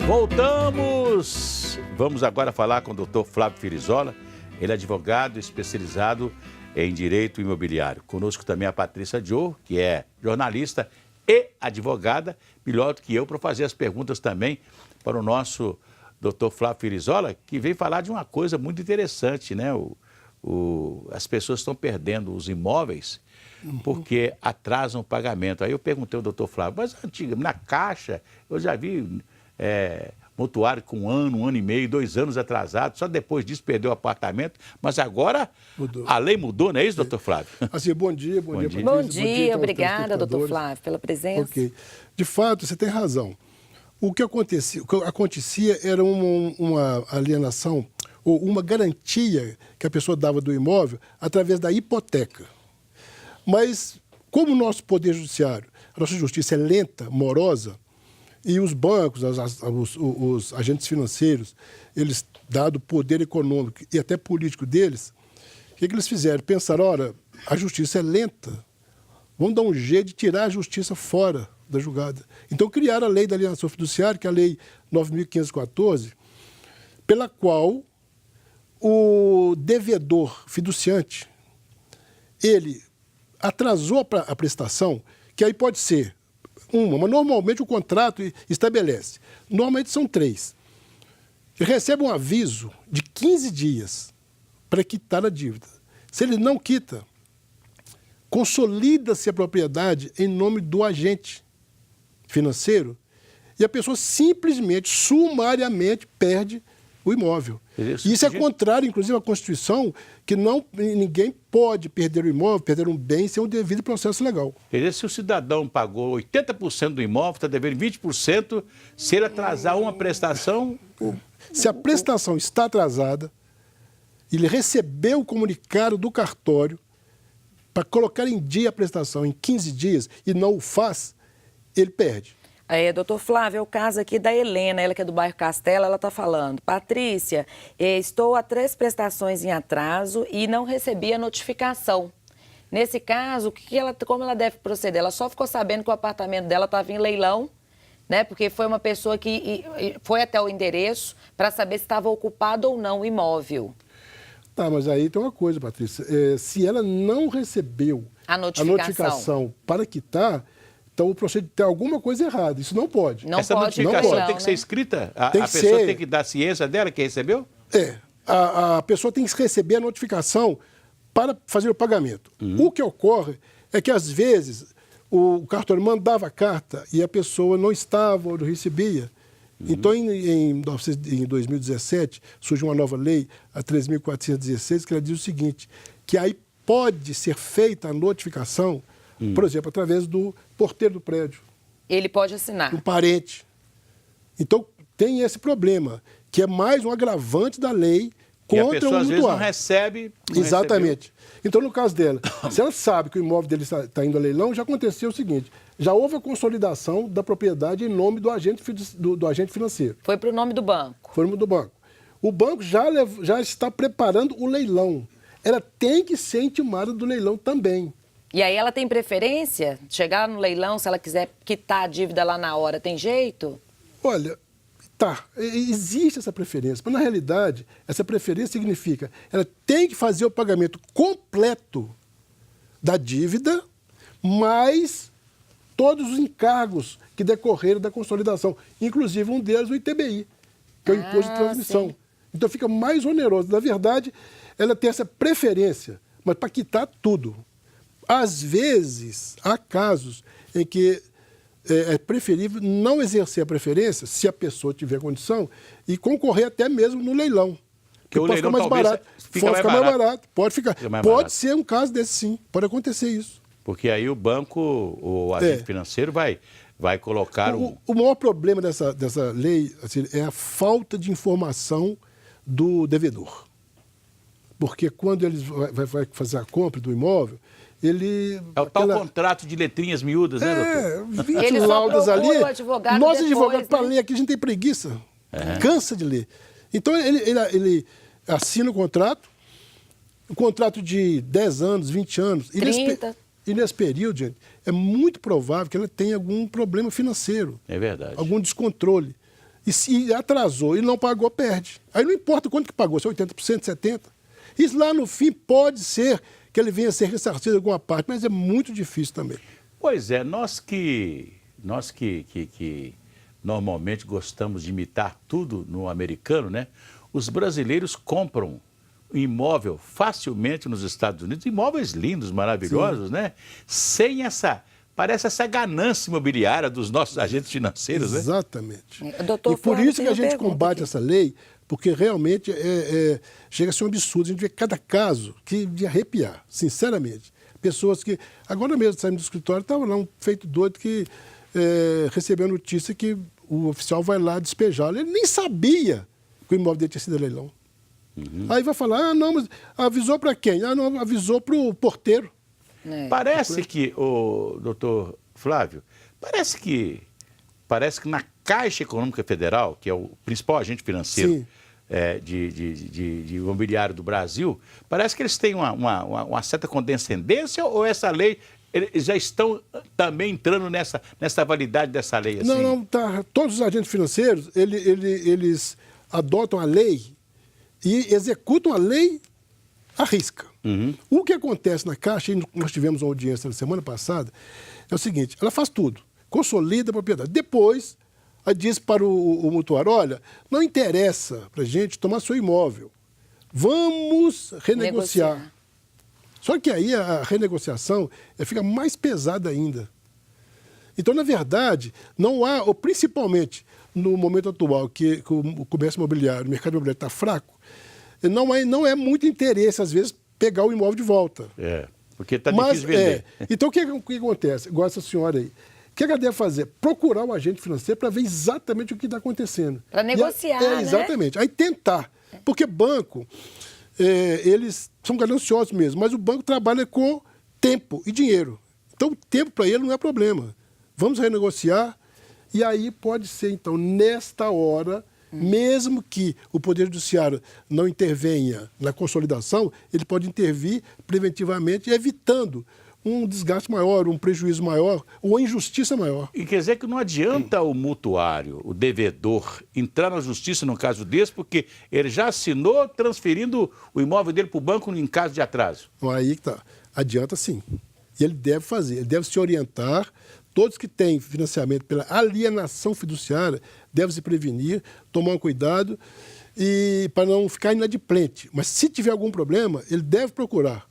Voltamos! Vamos agora falar com o Dr. Flávio Filizola. Ele é advogado especializado em direito imobiliário. Conosco também a Patrícia Diogo, que é jornalista e advogada, melhor do que eu, para fazer as perguntas também para o nosso Dr. Flávio Filizola, que veio falar de uma coisa muito interessante, né? As pessoas estão perdendo os imóveis porque atrasam o pagamento. Aí eu perguntei ao doutor Flávio, mas na Caixa eu já vi mutuário com um ano e meio, 2 anos atrasado, só depois disso perdeu o apartamento, mas agora mudou. A lei mudou, não é isso, doutor Flávio? Assim, bom dia, Patrícia. Bom dia, obrigada, doutor Flávio, pela presença. Ok. De fato, você tem razão. O que acontecia era uma alienação ou uma garantia que a pessoa dava do imóvel através da hipoteca. Mas, como o nosso Poder Judiciário, a nossa justiça é lenta, morosa, e os bancos, os agentes financeiros, eles, dado o poder econômico e até político deles, o que eles fizeram? Pensaram, ora, a justiça é lenta, vamos dar um jeito de tirar a justiça fora da julgada. Então, criaram a lei da alienação fiduciária, que é a lei 9.514, pela qual o devedor fiduciante, ele atrasou a prestação, que aí pode ser mas normalmente o contrato estabelece. Normalmente são 3. Ele recebe um aviso de 15 dias para quitar a dívida. Se ele não quita, consolida-se a propriedade em nome do agente financeiro e a pessoa simplesmente, sumariamente, perde o imóvel. Isso é contrário, inclusive, à Constituição, que ninguém pode perder o imóvel, perder um bem sem um devido processo legal. Se o cidadão pagou 80% do imóvel, está devendo 20%, se ele atrasar uma prestação... Se a prestação está atrasada, ele recebeu o comunicado do cartório para colocar em dia a prestação em 15 dias e não o faz, ele perde. Doutor Flávio, é o caso aqui da Helena, ela que é do bairro Castelo, ela está falando. Patrícia, estou há 3 prestações em atraso e não recebi a notificação. Nesse caso, como ela deve proceder? Ela só ficou sabendo que o apartamento dela estava em leilão, né? Porque foi uma pessoa que foi até o endereço para saber se estava ocupado ou não o imóvel. Tá, mas aí tem uma coisa, Patrícia. Se ela não recebeu a notificação para quitar... Então, o procedimento tem alguma coisa errada. Isso não pode. Essa notificação tem que ser escrita? A pessoa tem que dar ciência dela que recebeu? A pessoa tem que receber a notificação para fazer o pagamento. O que ocorre é que, às vezes, o cartório mandava a carta e a pessoa não estava ou não recebia. Então, em 2017, surgiu uma nova lei, a 3.416, que ela diz o seguinte, que aí pode ser feita a notificação, por exemplo, através do porteiro do prédio. Ele pode assinar. Um parente. Então, tem esse problema, que é mais um agravante da lei contra o mutuário. E a pessoa, às vezes, não recebe. Exatamente. Então, no caso dela, se ela sabe que o imóvel dele está indo a leilão, já aconteceu o seguinte, já houve a consolidação da propriedade em nome do agente financeiro. Foi para o nome do banco. Foi no nome do banco. O banco já está preparando o leilão. Ela tem que ser intimada do leilão também. E aí ela tem preferência? Chegar no leilão, se ela quiser quitar a dívida lá na hora, tem jeito? Olha, existe essa preferência, mas na realidade, essa preferência significa ela tem que fazer o pagamento completo da dívida, mais todos os encargos que decorreram da consolidação, inclusive um deles o ITBI, que é o Imposto de Transmissão. Sim. Então fica mais oneroso. Na verdade, ela tem essa preferência, mas para quitar tudo. Às vezes, há casos em que é preferível não exercer a preferência, se a pessoa tiver condição, e concorrer até mesmo no leilão. Que pode ficar mais barato. Pode ficar mais barato. Pode ficar. Pode ser um caso desse, sim. Pode acontecer isso. Porque aí o banco, o agente financeiro, vai colocar... O maior problema dessa lei assim, é a falta de informação do devedor. Porque quando ele vai fazer a compra do imóvel, ele... É o tal contrato de letrinhas miúdas, né, doutor? 20 laudas ali. Nós, advogados, para ler aqui, a gente tem preguiça. Cansa de ler. Então, ele assina o contrato de 10 anos, 20 anos. 30. E nesse período, gente, é muito provável que ela tenha algum problema financeiro. É verdade. Algum descontrole. E se atrasou e não pagou, perde. Aí não importa quanto que pagou, se é 80%, 70%. Isso lá no fim pode ser que ele venha a ser ressarcido em alguma parte, mas é muito difícil também. Pois é, nós que normalmente gostamos de imitar tudo no americano, né? Os brasileiros compram imóvel facilmente nos Estados Unidos, imóveis lindos, maravilhosos, Sim. né? Sem parece essa ganância imobiliária dos nossos agentes financeiros, né? Exatamente. Doutor E por Flávio, isso que tem a uma gente pergunta combate aqui. essa lei, porque realmente chega a ser um absurdo. A gente vê cada caso que de arrepiar, sinceramente. Pessoas que, agora mesmo, saindo do escritório, estava lá um feito doido que recebeu a notícia que o oficial vai lá despejá-lo. Ele nem sabia que o imóvel dele tinha sido leilão. Aí vai falar, não, mas avisou para quem? Ah, não, avisou para o porteiro. Parece que, doutor Flávio, parece que na Caixa Econômica Federal, que é o principal agente financeiro de imobiliário do Brasil, parece que eles têm uma certa condescendência, ou essa lei, eles já estão também entrando nessa validade dessa lei? Assim? Não, tá. Todos os agentes financeiros, eles adotam a lei e executam a lei à risca. O que acontece na Caixa, e nós tivemos uma audiência na semana passada, é o seguinte, ela faz tudo, consolida a propriedade. Depois, ela diz para o mutuário, olha, não interessa para a gente tomar seu imóvel, vamos renegociar. Negociar. Só que aí a renegociação fica mais pesada ainda. Então, na verdade, não há, ou principalmente no momento atual, que o comércio imobiliário, o mercado imobiliário está fraco, não é muito interesse, às vezes, pegar o imóvel de volta. Porque está difícil vender. Então, o que acontece? Igual essa senhora aí. O que ela deve fazer? Procurar o agente financeiro para ver exatamente o que está acontecendo. Para negociar, né? Exatamente. Aí tentar. Porque banco, eles são gananciosos mesmo, mas o banco trabalha com tempo e dinheiro. Então, o tempo para ele não é problema. Vamos renegociar e aí pode ser, então, nesta hora, mesmo que o Poder Judiciário não intervenha na consolidação, ele pode intervir preventivamente, evitando um desgaste maior, um prejuízo maior ou uma injustiça maior. E quer dizer que não adianta o mutuário, o devedor, entrar na justiça num caso desse, porque ele já assinou transferindo o imóvel dele para o banco em caso de atraso. Então, aí que tá. Adianta sim. E ele deve fazer, ele deve se orientar. Todos que têm financiamento pela alienação fiduciária devem se prevenir, tomar um cuidado e para não ficar inadimplente. Mas se tiver algum problema, ele deve procurar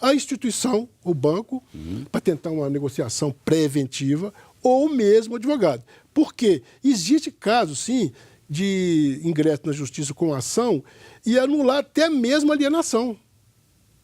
a instituição, o banco, para tentar uma negociação preventiva ou mesmo o advogado. Porque existe caso, sim, de ingresso na justiça com ação e anular até mesmo a alienação.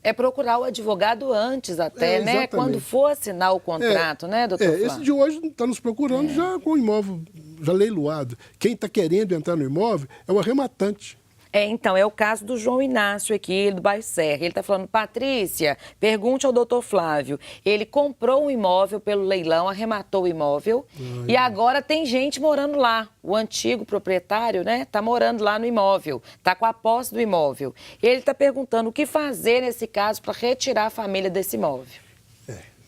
É procurar o advogado antes até, né? Exatamente. Quando for assinar o contrato, né, doutor Flávio? Esse de hoje está nos procurando já com o imóvel já leiloado. Quem está querendo entrar no imóvel é o arrematante. Então, é o caso do João Inácio aqui, do bairro Serra. Ele está falando, Patrícia, pergunte ao doutor Flávio. Ele comprou um imóvel pelo leilão, arrematou o imóvel e agora tem gente morando lá. O antigo proprietário, né, está morando lá no imóvel, está com a posse do imóvel. Ele está perguntando o que fazer nesse caso para retirar a família desse imóvel.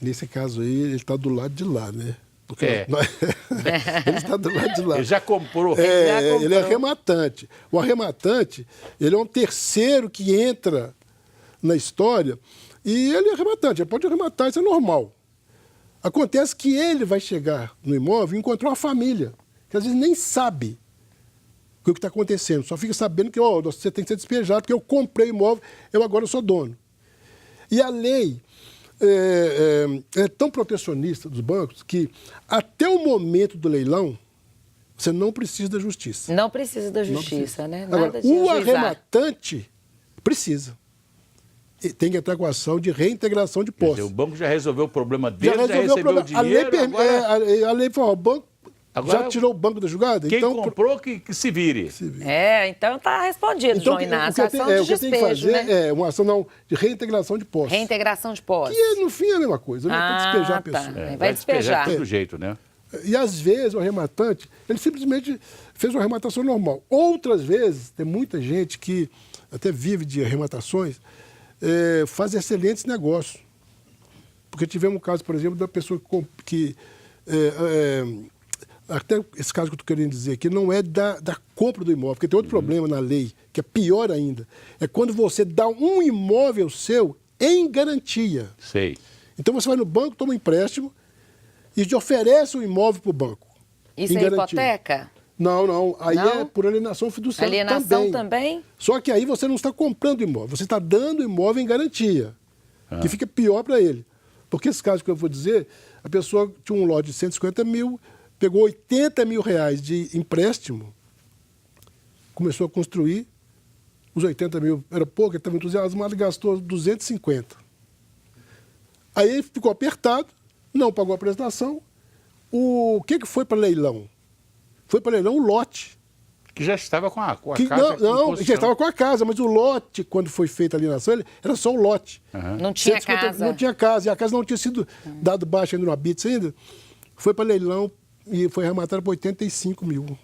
Nesse caso aí, ele está do lado de lá, né? Porque Ele está do lado de lá. Ele já comprou. Ele é arrematante. O arrematante, ele é um terceiro que entra na história e ele é arrematante. Ele pode arrematar, isso é normal. Acontece que ele vai chegar no imóvel e encontrar uma família, que às vezes nem sabe o que está acontecendo. Só fica sabendo que você tem que ser despejado, porque eu comprei o imóvel, eu agora sou dono. E a lei é tão protecionista dos bancos que até o momento do leilão você não precisa da justiça. Não precisa da justiça, né? Nada Agora, de o ajuizar. arrematante precisa. E tem que entrar com ação de reintegração de Quer posse. dizer, o banco já resolveu o problema dele, já resolveu recebeu o problema. dinheiro, agora A lei falou, o banco Agora, já tirou o banco da jogada? quem Então, comprou que se vire. Então tá respondido, João Inácio. Ação de o que tem que despejo, fazer né? é uma ação de reintegração de posse. Reintegração de posse. Que no fim é a mesma coisa, né? Tem que despejar a pessoa. Vai despejar. de todo jeito, né? E às vezes o arrematante, ele simplesmente fez uma arrematação normal. Outras vezes, tem muita gente que até vive de arrematações, faz excelentes negócios. Porque tivemos um caso, por exemplo, da pessoa que até esse caso que eu estou querendo dizer aqui, não é da compra do imóvel, porque tem outro problema na lei, que é pior ainda. É quando você dá um imóvel seu em garantia. Sei. Então você vai no banco, toma um empréstimo e te oferece o imóvel para o banco. Isso é hipoteca? Não. Aí Não? é por alienação fiduciária Alienação também? Só que aí você não está comprando imóvel, você está dando imóvel em garantia, que fica pior para ele. Porque esse caso que eu vou dizer, a pessoa tinha um lote de 150 mil, pegou 80 mil reais de empréstimo, começou a construir, os 80 mil era pouco, ele estava entusiasmado e gastou 250. Aí ele ficou apertado, não pagou a prestação. O que foi para leilão? Foi para leilão o lote. Que já estava com a casa. Não, já estava com a casa, mas o lote, quando foi feita a alienação, era só o lote. Não tinha casa. Não tinha casa, e a casa não tinha sido dado baixa ainda no habite ainda. Foi para leilão e foi arrematada por 85 mil.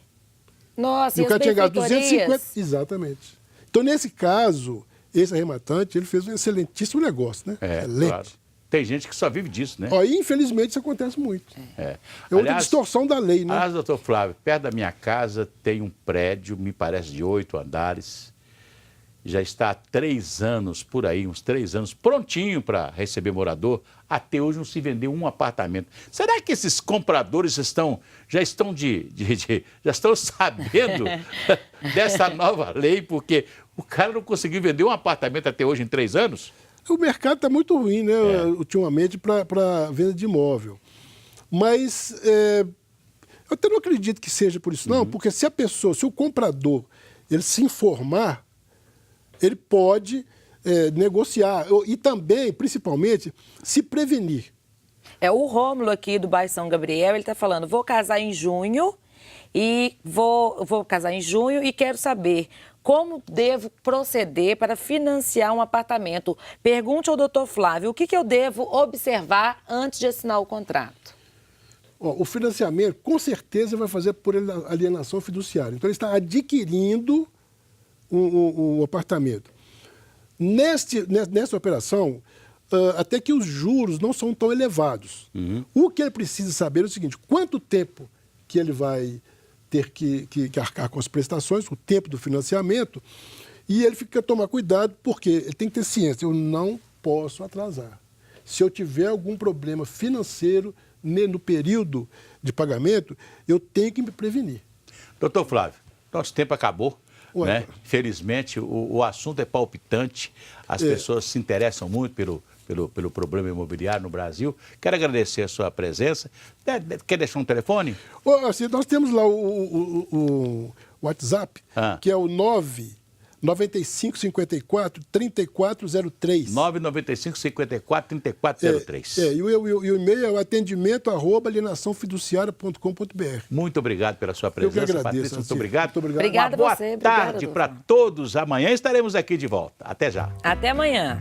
Nossa, e o cara tinha gasto 250. 250. Exatamente. Então, nesse caso, esse arrematante, ele fez um excelentíssimo negócio, né? Excelente. Claro. Tem gente que só vive disso, né? E, infelizmente, isso acontece muito. É outra distorção da lei, né? Aliás, doutor Flávio, perto da minha casa tem um prédio, me parece de 8 andares. Já está há 3 anos, por aí, uns 3 anos, prontinho para receber morador. Até hoje não se vendeu um apartamento. Será que esses compradores já estão sabendo dessa nova lei? Porque o cara não conseguiu vender um apartamento até hoje em 3 anos? O mercado está muito ruim, né, ultimamente, para venda de imóvel. Mas eu até não acredito que seja por isso, não, porque se o comprador, ele se informar, ele pode negociar e também, principalmente, se prevenir. O Rômulo aqui do bairro São Gabriel, ele está falando, vou casar em junho e quero saber como devo proceder para financiar um apartamento. Pergunte ao doutor Flávio, o que eu devo observar antes de assinar o contrato? O financiamento, com certeza, vai fazer por alienação fiduciária. Então, ele está adquirindo um apartamento. Nessa operação, até que os juros não são tão elevados. O que ele precisa saber é o seguinte, quanto tempo que ele vai ter que arcar com as prestações, o tempo do financiamento, e ele fica a tomar cuidado, porque ele tem que ter ciência, eu não posso atrasar. Se eu tiver algum problema financeiro no período de pagamento, eu tenho que me prevenir. Doutor Flávio, nosso tempo acabou. Né? Felizmente, o assunto é palpitante, as pessoas se interessam muito pelo problema imobiliário no Brasil. Quero agradecer a sua presença. Quer deixar um telefone? Assim, nós temos lá o WhatsApp, que é o 99554-3403. 99554-3403. E o e-mail é o atendimento@alienaçãofiduciaria.com.br. Muito obrigado pela sua presença, eu que agradeço, Patrícia. Muito obrigado. Muito obrigado. Obrigada Uma a você. boa tarde para todos. Amanhã estaremos aqui de volta. Até já. Até amanhã.